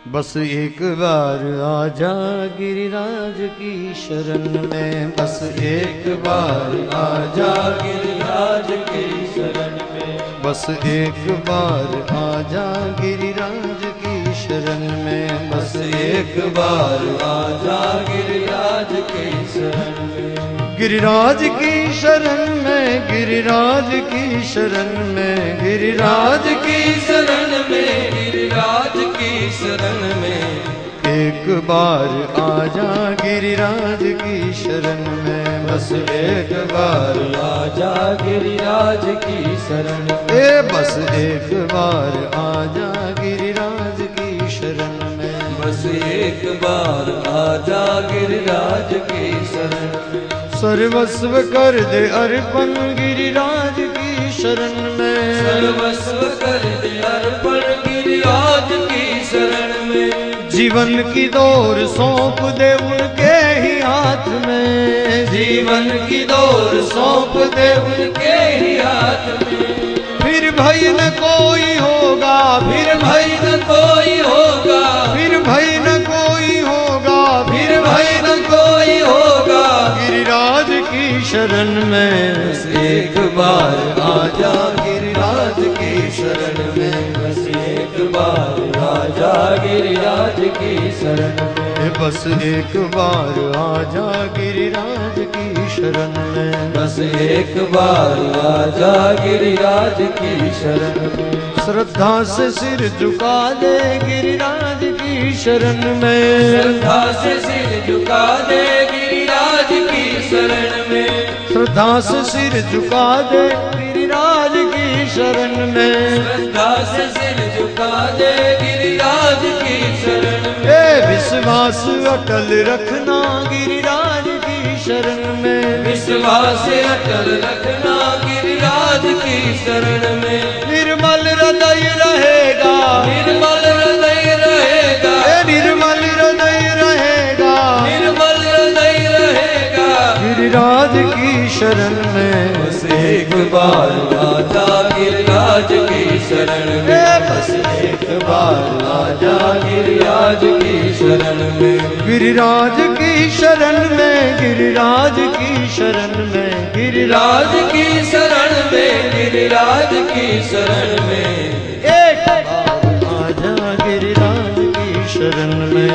बस एक बार आजा गिरिराज की शरण में, बस एक बार आजा गिरिराज की शरण में, बस एक बार आजा गिरिराज की शरण में, बस एक बार आजा गिरिराज की शरण में, गिरिराज की शरण में, गिरिराज की शरण में, गिरिराज की शरण में, गिरिराज की शरण में, एक बार आजा गिरिराज की शरण में, बस एक बार आजा गिरिराज की शरण में, ए बस एक बार आजा गिरिराज की शरण में, बस एक बार आजा गिरिराज की शरण में, सर्वस्व कर दे अर्पण गिरिराज की शरण में, सर्वस्व कर दे अर्पण गिरिराज की शरण में, जीवन की दौर सौंप दे उनके ही हाथ में, जीवन की दौर सौंप दे उनके ही हाथ में, फिर भय न कोई होगा, फिर भय न कोई होगा, फिर भय न कोई होगा, फिर भय न कोई होगा, गिरिराज की शरण में, बस एक बार आजा गिरिराज की शरण में, बस एक बार आजा गिरिराज की शरण में, बस एक बार आजा गिरिराज की शरण में, बस एक बार आजा गिरिराज की शरण में, श्रद्धा से सिर झुका दे गिरिराज की शरण में, श्रद्धा से सिर झुका दे गिरिराज की शरण में, श्रद्धा से सिर झुका दे गिरिराज की शरण में, श्रद्धा से सिर झुका दे गिरिराज की शरण में, विश्वास अटल रखना गिरिराज की शरण में, विश्वास अटल रखना गिरिराज की शरण में, निर्मल हृदय रहेगा, निर्मल हृदय रहेगा, निर्मल हृदय रहेगा, निर्मल हृदय रहेगा, गिरिराज की शरण में, बस एक बार आजा गिरिराज की शरण में, बस एक बार आजा गिरिराज की शरण में, गिरिराज की शरण में, गिरिराज की शरण में, गिरिराज की शरण में, गिरिराज की शरण में, एक बार आजा गिरिराज की शरण में,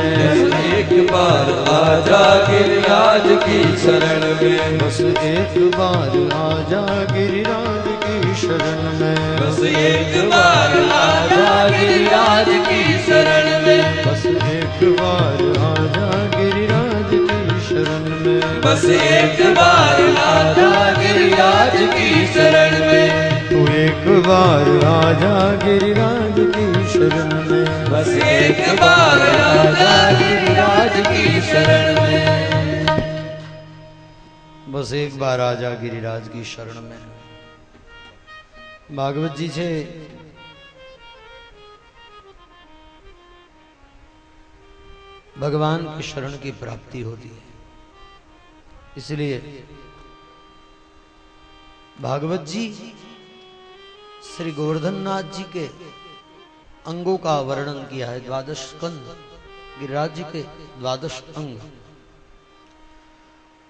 एक बार आजा गिरिराज की शरण में, बस एक बार आजा गिरिराज की शरण में, बस एक बार आजा गिरिराज की शरण में, बस एक बार आजा गिरिराज की शरण में, बस एक बार आजा गिरिराज की शरण में, तू एक बार आजा गिरिराज की शरण में, बस एक बार आजा गिरिराज की शरण में, बस एक बार आजा गिरिराज की शरण में। भागवत जी से भगवान की शरण की प्राप्ति होती है, इसलिए भागवत जी श्री गोवर्धन नाथ जी के अंगों का वर्णन किया है। 12 स्कंद गिरिराज जी के 12 अंग,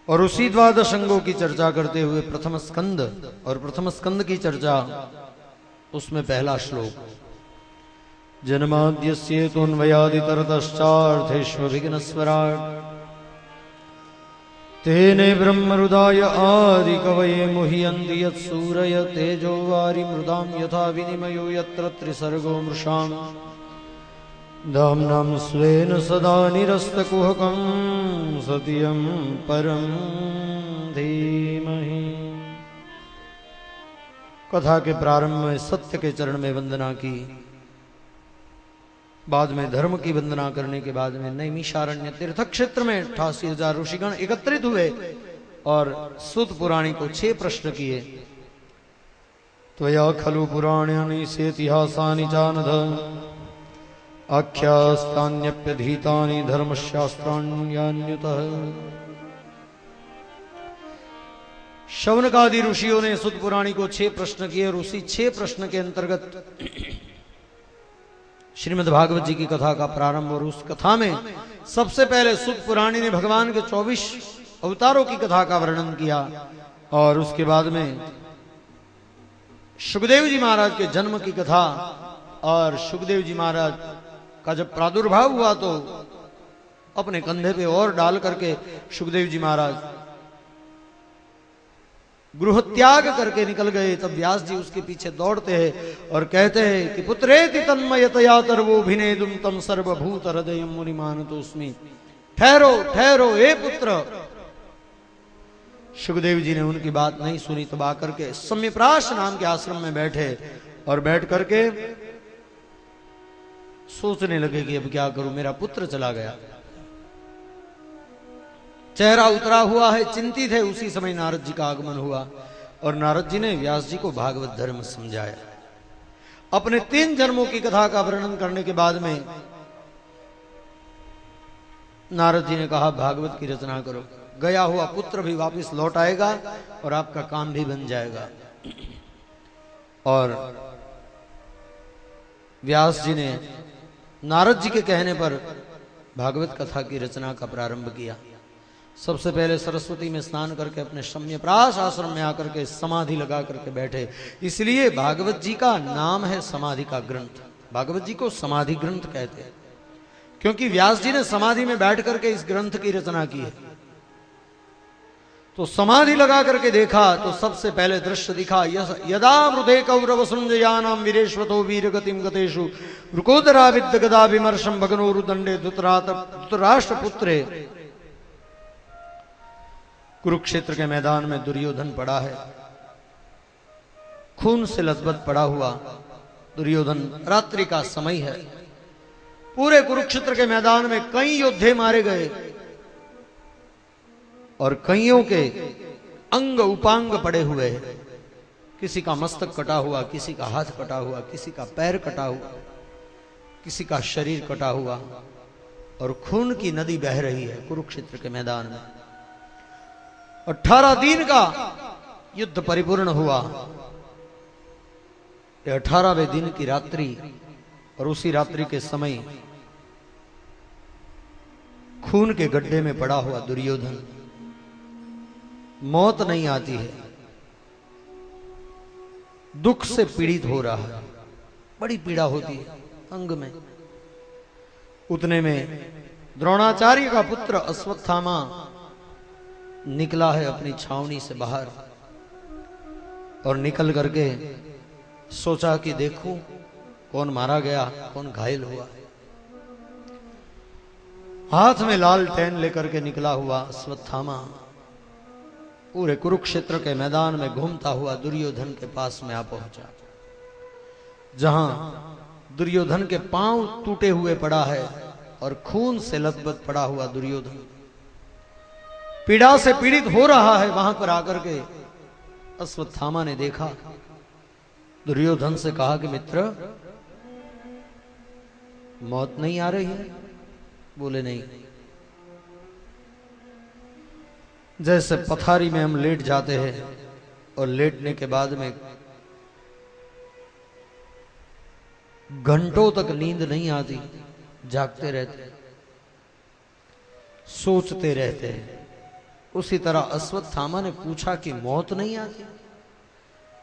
और उसी 12 अंगों की चर्चा करते हुए प्रथम स्कंद, और प्रथम स्कंद की चर्चा उसमें पहला श्लोक, जन्माद्यस्येतोऽन्वयादितरतश्चार्थेष्वभिघ्नस्वराट् तेने ब्रह्मरुदाय आदि कवये मुह्यन्ति यत्सूरय तेजो वारि मृदां यथा विनिमयो यत्र त्रिसर्गो मृषाम् धाम्नां स्वेन सदा निरस्तकुहकं सत्यं परं धीमहि। कथा के प्रारंभ में सत्य के चरण में वंदना की, बाद में धर्म की वंदना करने के बाद में नैमिषारण्य तीर्थ क्षेत्र में 88,000 ऋषिगण एकत्रित हुए और सुत पुराणी को 6 प्रश्न किए। त्वया खलु पुराण्यानि सेतिहासानि जानध आख्यास्तान्यप्यधीतानि धर्मशास्त्राण्यन्युतः। शौनकादि ऋषियों ने सुत पुराणी को 6 प्रश्न किए और उसी 6 प्रश्न के अंतर्गत श्रीमद् भागवत जी की कथा का प्रारंभ। और उस कथा में सबसे पहले सुत पुराणी ने भगवान के 24 अवतारों की कथा का वर्णन किया और उसके बाद में सुखदेव जी महाराज के जन्म की कथा। और सुखदेव जी महाराज का जब प्रादुर्भाव हुआ तो अपने कंधे पे और डाल करके सुखदेव जी महाराज गृह त्याग करके निकल गए। तब व्यास जी उसके पीछे दौड़ते हैं और कहते हैं कि पुत्रेति तन्मयतया तर्वोभिनेदुम तम सर्वभूत हृदय मुनि मानतोस्मि। ठहरो ठहरो हे पुत्र। सुखदेव जी ने उनकी बात नहीं सुनी। तब आकर के सम्यप्राश नाम के आश्रम में बैठे और बैठ करके सोचने लगे कि अब क्या करूं, मेरा पुत्र चला गया। चेहरा उतरा हुआ है, चिंतित है। उसी समय नारद जी का आगमन हुआ और नारद जी ने व्यास जी को भागवत धर्म समझाया। अपने 3 जन्मों की कथा का वर्णन करने के बाद में नारद जी ने कहा भागवत की रचना करो। गया हुआ पुत्र भी वापस लौट आएगा और आपका काम भी बन जाएगा। और व्यास जी ने नारद जी के कहने पर भागवत कथा की रचना का प्रारंभ किया। सबसे पहले सरस्वती में स्नान करके अपने सम्यप्राश आश्रम में आकर के समाधि लगा करके बैठे। इसलिए भागवत जी का नाम है समाधि का ग्रंथ। भागवत जी को समाधि ग्रंथ कहते हैं क्योंकि व्यास जी ने समाधि में बैठ करके इस ग्रंथ की रचना की है। तो समाधि लगा करके देखा तो सबसे पहले दृश्य दिखा यदा मृदे कौरव सुंजयानाम वीरेश्वतो वीर गतिम गतेषु रुकोदरा विद्य गदा विमर्शम भगनोरुदंडे धृतराष्ट्र पुत्रे। कुरुक्षेत्र के मैदान में दुर्योधन पड़ा है, खून से लथबथ पड़ा हुआ दुर्योधन। रात्रि का समय है। पूरे कुरुक्षेत्र के मैदान में कई योद्धे मारे गए और कईयों के अंग उपांग पड़े हुए हैं। किसी का मस्तक कटा हुआ, किसी का हाथ कटा हुआ, किसी का पैर कटा हुआ, किसी का शरीर कटा हुआ और खून की नदी बह रही है कुरुक्षेत्र के मैदान में। 18 दिन का युद्ध परिपूर्ण हुआ। 18वें दिन की रात्रि और उसी रात्रि के समय खून के गड्ढे में पड़ा हुआ दुर्योधन। मौत नहीं आती है, दुख से पीड़ित हो रहा है, बड़ी पीड़ा होती है अंग में। उतने में द्रोणाचार्य का पुत्र अश्वत्थामा निकला है अपनी छावनी से बाहर और निकल करके सोचा कि देखूं कौन मारा गया, कौन घायल हुआ। हाथ में लाल टेन लेकर के निकला हुआ अश्वत्थामा पूरे कुरुक्षेत्र के मैदान में घूमता हुआ दुर्योधन के पास में आ पहुंचा, जहां दुर्योधन के पांव टूटे हुए पड़ा है और खून से लथबथ पड़ा हुआ दुर्योधन पीड़ा से पीड़ित हो रहा है। वहां पर आकर के अश्वत्थामा ने देखा, दुर्योधन से कहा कि मित्र मौत नहीं आ रही है? बोले नहीं। जैसे पथारी में हम लेट जाते हैं और लेटने के बाद में घंटों तक नींद नहीं आती, जागते रहते, सोचते रहते हैं, उसी तरह अश्वत्थामा ने पूछा कि मौत नहीं आती?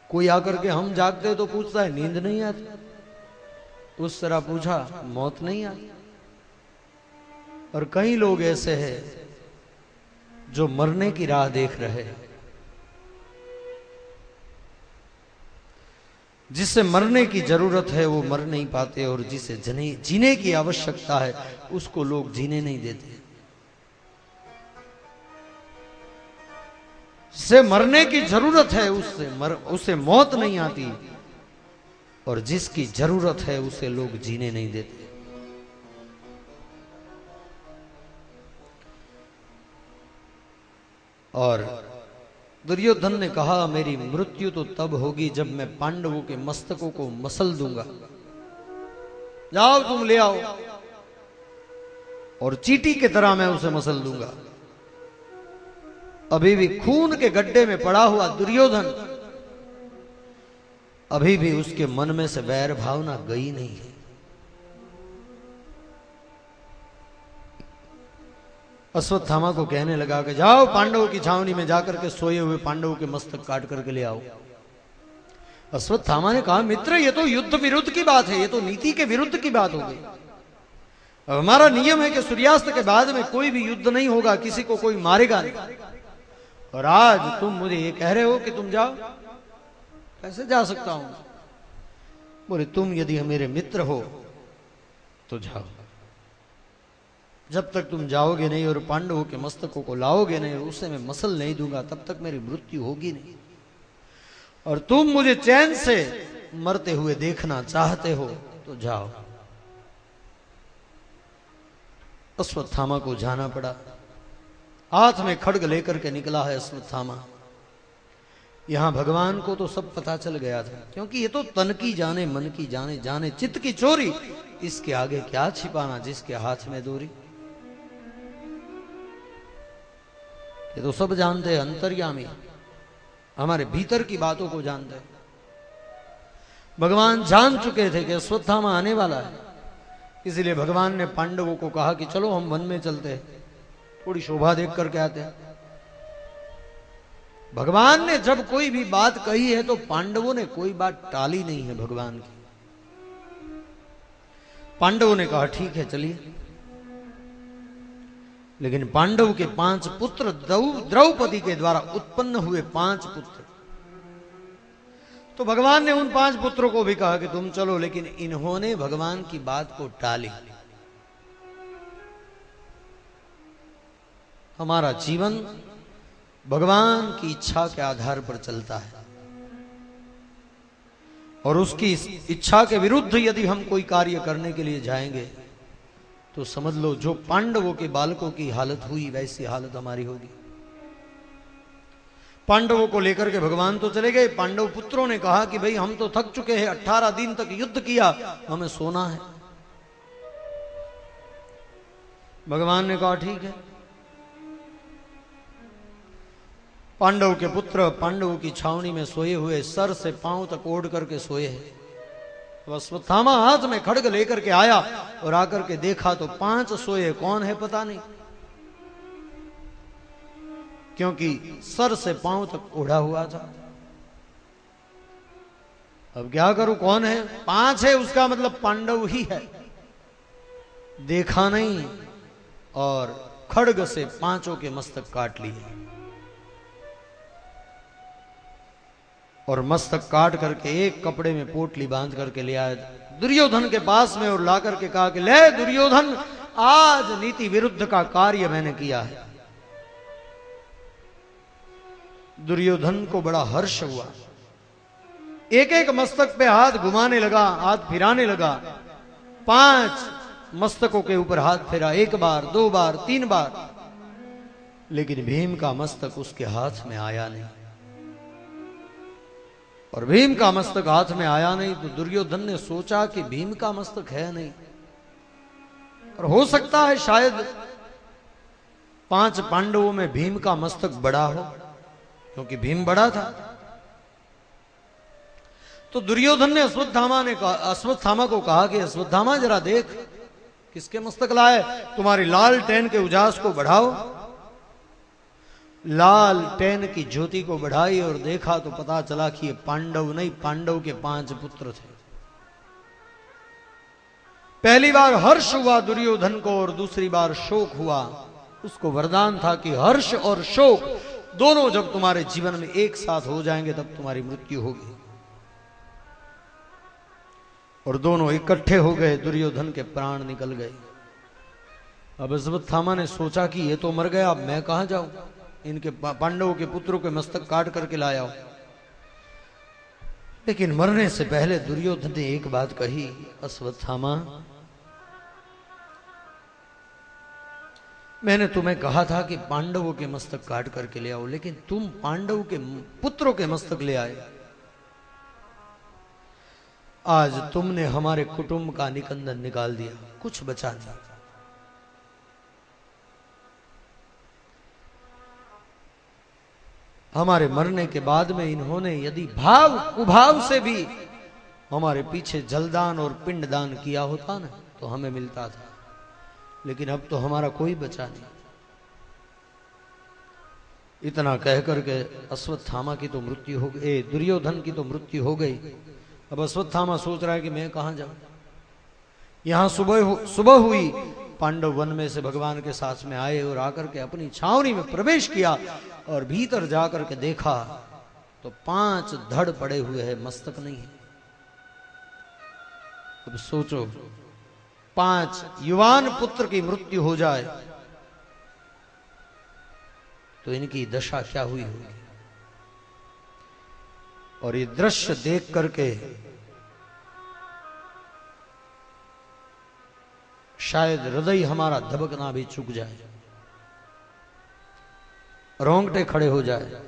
कोई आकर के हम जागते तो पूछता है नींद नहीं आती, उस तरह पूछा मौत नहीं आती। और कई लोग ऐसे हैं जो मरने की राह देख रहे हैं, जिसे मरने की जरूरत है वो मर नहीं पाते और जिसे जीने की आवश्यकता है उसको लोग जीने नहीं देते। जिसे मरने की जरूरत है उसे मौत नहीं आती और जिसकी जरूरत है उसे लोग जीने नहीं देते। और दुर्योधन ने कहा मेरी मृत्यु तो तब होगी जब मैं पांडवों के मस्तकों को मसल दूंगा। जाओ तुम ले आओ और चींटी की तरह मैं उसे मसल दूंगा। अभी भी खून के गड्ढे में पड़ा हुआ दुर्योधन, अभी भी उसके मन में से वैर भावना गई नहीं है। अश्वत्थामा को कहने लगा कि जाओ पांडवों की छावनी में जाकर के सोए हुए पांडवों के मस्तक काट करके ले आओ। अश्वत्थामा ने कहा मित्र ये तो युद्ध विरुद्ध की बात है, ये तो नीति के विरुद्ध की बात हो गई। अब हमारा नियम है कि सूर्यास्त के बाद में कोई भी युद्ध नहीं होगा, किसी को कोई मारेगा नहीं। और आज तुम मुझे ये कह रहे हो कि तुम जाओ, कैसे जा सकता हूं? बोले तुम यदि मेरे मित्र हो तो जाओ, जब तक तुम जाओगे नहीं और पांडवों के मस्तकों को लाओगे नहीं और उसे मैं मसल नहीं दूंगा तब तक मेरी मृत्यु होगी नहीं। और तुम मुझे चैन से मरते हुए देखना चाहते हो तो जाओ। अश्वत्थामा को जाना पड़ा। हाथ में खड्ग लेकर के निकला है अश्वत्थामा। यहां भगवान को तो सब पता चल गया था, क्योंकि ये तो तन की जाने मन की जाने जाने चित्त की चोरी, इसके आगे क्या छिपाना जिसके हाथ में दूरी। ये तो सब जानते हैं, अंतर्यामी हमारे भीतर की बातों को जानते हैं। भगवान जान चुके थे कि अश्वत्थामा आने वाला है, इसीलिए भगवान ने पांडवों को कहा कि चलो हम वन में चलते हैं, थोड़ी शोभा देख करके आते हैं। भगवान ने जब कोई भी बात कही है तो पांडवों ने कोई बात टाली नहीं है भगवान की। पांडवों ने कहा ठीक है चलिए। लेकिन पांडव के 5 पुत्र, द्रौपदी के द्वारा उत्पन्न हुए 5 पुत्र, तो भगवान ने उन 5 पुत्रों को भी कहा कि तुम चलो, लेकिन इन्होंने भगवान की बात को टाली। हमारा जीवन भगवान की इच्छा के आधार पर चलता है, और उसकी इच्छा के विरुद्ध यदि हम कोई कार्य करने के लिए जाएंगे तो समझ लो जो पांडवों के बालकों की हालत हुई वैसी हालत हमारी होगी। पांडवों को लेकर के भगवान तो चले गए। पांडव पुत्रों ने कहा कि भाई हम तो थक चुके हैं, 18 दिन तक युद्ध किया, हमें सोना है। भगवान ने कहा ठीक है। पांडव के पुत्र पांडवों की छावनी में सोए हुए, सर से पांव तक ओढ़ करके सोए हैं। अश्वत्थामा हाथ में खड्ग लेकर के आया और आकर के देखा तो 5 सोए, कौन है पता नहीं, क्योंकि सर से पांव तक ओढ़ा हुआ था। अब क्या करूं, कौन है? 5 है, उसका मतलब पांडव ही है। देखा नहीं और खड्ग से 5 के मस्तक काट लिए, और मस्तक काट करके एक कपड़े में पोटली बांध करके ले आया दुर्योधन के पास में, और ला करके कहा कि ले दुर्योधन, आज नीति विरुद्ध का कार्य मैंने किया है। दुर्योधन को बड़ा हर्ष हुआ, एक एक मस्तक पे हाथ घुमाने लगा, हाथ फिराने लगा। 5 मस्तकों के ऊपर हाथ फेरा, 1 बार 2 बार 3 बार, लेकिन भीम का मस्तक उसके हाथ में आया नहीं। और भीम का मस्तक हाथ में आया नहीं तो दुर्योधन ने सोचा कि भीम का मस्तक है नहीं, और हो सकता है शायद 5 पांडवों में भीम का मस्तक बड़ा हो, क्योंकि भीम बड़ा था। तो दुर्योधन ने अश्वत्थामा को कहा कि अश्वत्थामा जरा देख किसके मस्तक लाए, तुम्हारी लाल टेन के उजास को बढ़ाओ। लाल टेन की ज्योति को बढ़ाई और देखा तो पता चला कि ये पांडव नहीं, पांडव के 5 पुत्र थे। पहली बार हर्ष हुआ दुर्योधन को और दूसरी बार शोक हुआ। उसको वरदान था कि हर्ष और शोक दोनों जब तुम्हारे जीवन में एक साथ हो जाएंगे तब तुम्हारी मृत्यु होगी। और दोनों इकट्ठे हो गए, दुर्योधन के प्राण निकल गए। अब अश्वत्थामा ने सोचा कि ये तो मर गया, अब मैं कहां जाऊं, इनके पांडवों के पुत्रों के मस्तक काट करके लाया हूं। लेकिन मरने से पहले दुर्योधन ने एक बात कही, अश्वत्थामा मैंने तुम्हें कहा था कि पांडवों के मस्तक काट करके ले आओ, लेकिन तुम पांडव के पुत्रों के मस्तक ले आए। आज तुमने हमारे कुटुंब का निकंदन निकाल दिया, कुछ बचा नहीं। हमारे मरने के बाद में इन्होंने यदि भाव कुभाव से भी हमारे पीछे जलदान और पिंडदान किया होता ना तो हमें मिलता था, लेकिन अब तो हमारा कोई बचा नहीं। इतना कह करके अश्वत्थामा की तो मृत्यु हो गई, दुर्योधन की तो मृत्यु हो गई। अब अश्वत्थामा सोच रहा है कि मैं कहां जाऊं। यहां सुबह हुई, पांडव वन में से भगवान के साथ में आए और आकर के अपनी छावनी में प्रवेश किया और भीतर जाकर के देखा तो 5 धड़ पड़े हुए हैं, मस्तक नहीं है। अब सोचो 5 युवान पुत्र की मृत्यु हो जाए तो इनकी दशा क्या हुई होगी। और ये दृश्य देख करके शायद हृदय हमारा धबकना भी चूक जाए, रोंगटे खड़े हो जाए।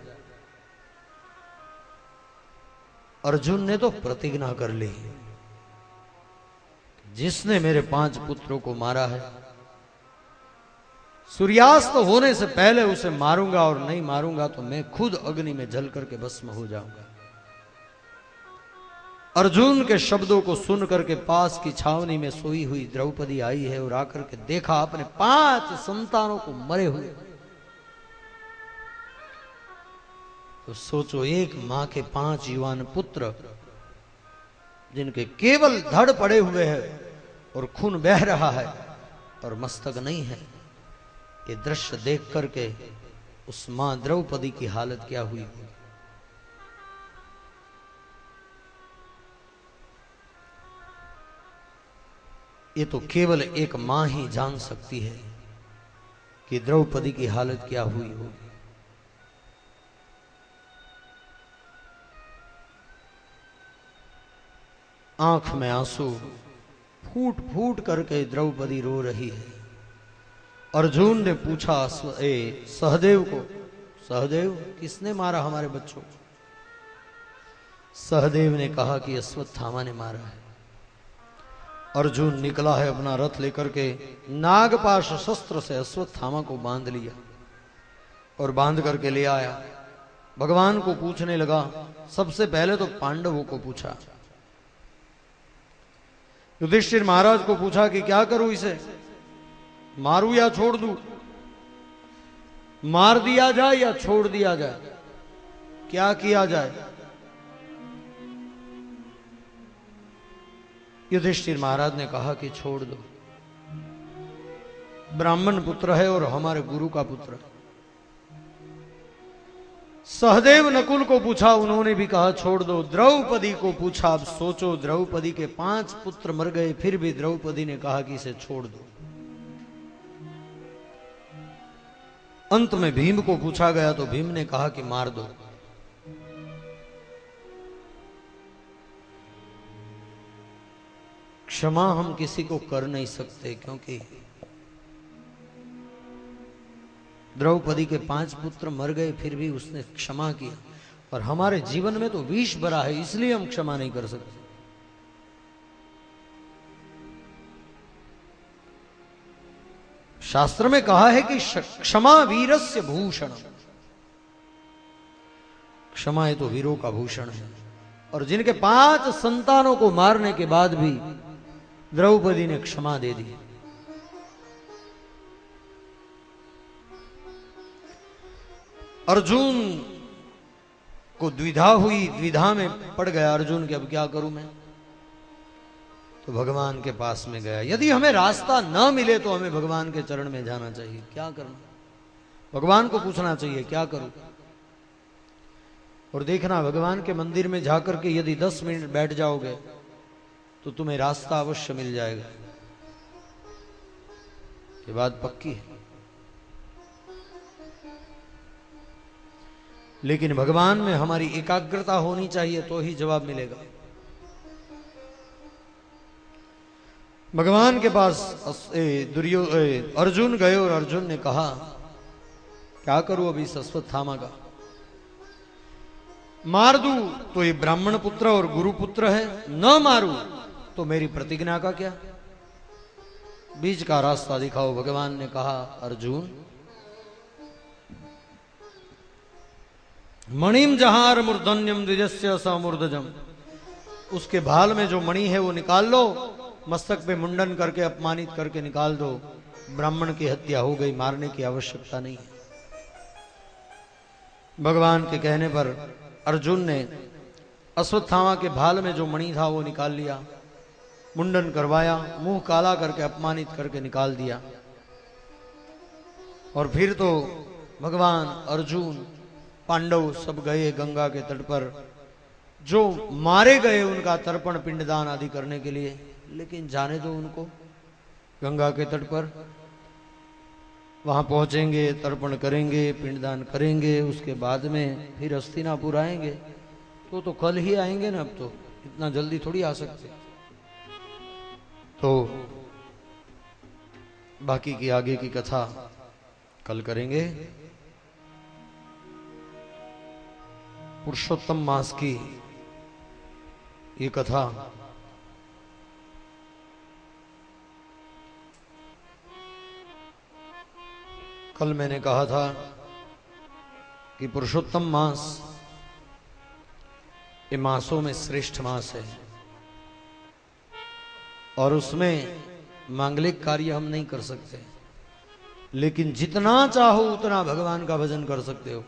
अर्जुन ने तो प्रतिज्ञा कर ली, जिसने मेरे 5 पुत्रों को मारा है सूर्यास्त होने से पहले उसे मारूंगा, और नहीं मारूंगा तो मैं खुद अग्नि में जल करके भस्म हो जाऊंगा। अर्जुन के शब्दों को सुन करके पास की छावनी में सोई हुई द्रौपदी आई है और आकर के देखा अपने 5 संतानों को मरे हुए। तो सोचो एक मां के 5 युवान पुत्र जिनके केवल धड़ पड़े हुए हैं और खून बह रहा है और मस्तक नहीं है, ये दृश्य देख करके उस मां द्रौपदी की हालत क्या हुई। ये तो केवल एक मां ही जान सकती है कि द्रौपदी की हालत क्या हुई होगी। आंख में आंसू फूट फूट करके द्रौपदी रो रही है। अर्जुन ने पूछा सहदेव को, सहदेव किसने मारा हमारे बच्चों को। सहदेव ने कहा कि अश्वत्थामा ने मारा है। अर्जुन निकला है अपना रथ लेकर के, नागपाश शस्त्र से अश्वत्थामा को बांध लिया और बांध करके ले आया। भगवान को पूछने लगा, सबसे पहले तो पांडवों को पूछा, युधिष्ठिर महाराज को पूछा कि क्या करूं इसे, मारूं या छोड़ दूं, मार दिया जाए या छोड़ दिया जाए, क्या किया जाए। युधिष्ठिर महाराज ने कहा कि छोड़ दो, ब्राह्मण पुत्र है और हमारे गुरु का पुत्र है। सहदेव नकुल को पूछा, उन्होंने भी कहा छोड़ दो। द्रौपदी को पूछा, अब सोचो द्रौपदी के 5 पुत्र मर गए, फिर भी द्रौपदी ने कहा कि इसे छोड़ दो। अंत में भीम को पूछा गया तो भीम ने कहा कि मार दो। क्षमा हम किसी को कर नहीं सकते, क्योंकि द्रौपदी के 5 पुत्र मर गए फिर भी उसने क्षमा किया, और हमारे जीवन में तो विष भरा है, इसलिए हम क्षमा नहीं कर सकते। शास्त्र में कहा है कि क्षमा वीरस्य भूषण, क्षमा है तो वीरों का भूषण है। और जिनके 5 संतानों को मारने के बाद भी द्रौपदी ने क्षमा दे दी। अर्जुन को द्विधा हुई, द्विधा में पड़ गया अर्जुन कि अब क्या करूं मैं। तो भगवान के पास में गया। यदि हमें रास्ता न मिले तो हमें भगवान के चरण में जाना चाहिए। क्या करना, भगवान को पूछना चाहिए क्या करूं। और देखना, भगवान के मंदिर में जाकर के यदि 10 मिनट बैठ जाओगे तो तुम्हें रास्ता अवश्य मिल जाएगा। ये बात पक्की है। लेकिन भगवान में हमारी एकाग्रता होनी चाहिए तो ही जवाब मिलेगा। भगवान के पास अर्जुन गए और अर्जुन ने कहा क्या करूं अभी इस अश्वत्थामा का, मार दूं तो ये ब्राह्मण पुत्र और गुरु पुत्र है, न मारूं तो मेरी प्रतिज्ञा का क्या। बीच का रास्ता दिखाओ। भगवान ने कहा अर्जुन, मणिम जहार मूर्धन्यम द्विजस्य समूर्धजम, उसके भाल में जो मणि है वो निकाल लो, मस्तक पे मुंडन करके अपमानित करके निकाल दो। ब्राह्मण की हत्या हो गई, मारने की आवश्यकता नहीं है। भगवान के कहने पर अर्जुन ने अश्वत्थामा के भाल में जो मणि था वो निकाल लिया, मुंडन करवाया, मुंह काला करके अपमानित करके निकाल दिया। और फिर तो भगवान अर्जुन पांडव सब गए गंगा के तट पर, जो मारे गए उनका तर्पण पिंडदान आदि करने के लिए। लेकिन जाने दो उनको, गंगा के तट पर वहां पहुंचेंगे, तर्पण करेंगे, पिंडदान करेंगे, उसके बाद में फिर हस्तिनापुर आएंगे। तो कल ही आएंगे ना, अब तो इतना जल्दी थोड़ी आ सकते। तो बाकी की आगे की कथा कल करेंगे। पुरुषोत्तम मास की ये कथा कल मैंने कहा था कि पुरुषोत्तम मास ये मासों में श्रेष्ठ मास है, और उसमें मांगलिक कार्य हम नहीं कर सकते, लेकिन जितना चाहो उतना भगवान का भजन कर सकते हो।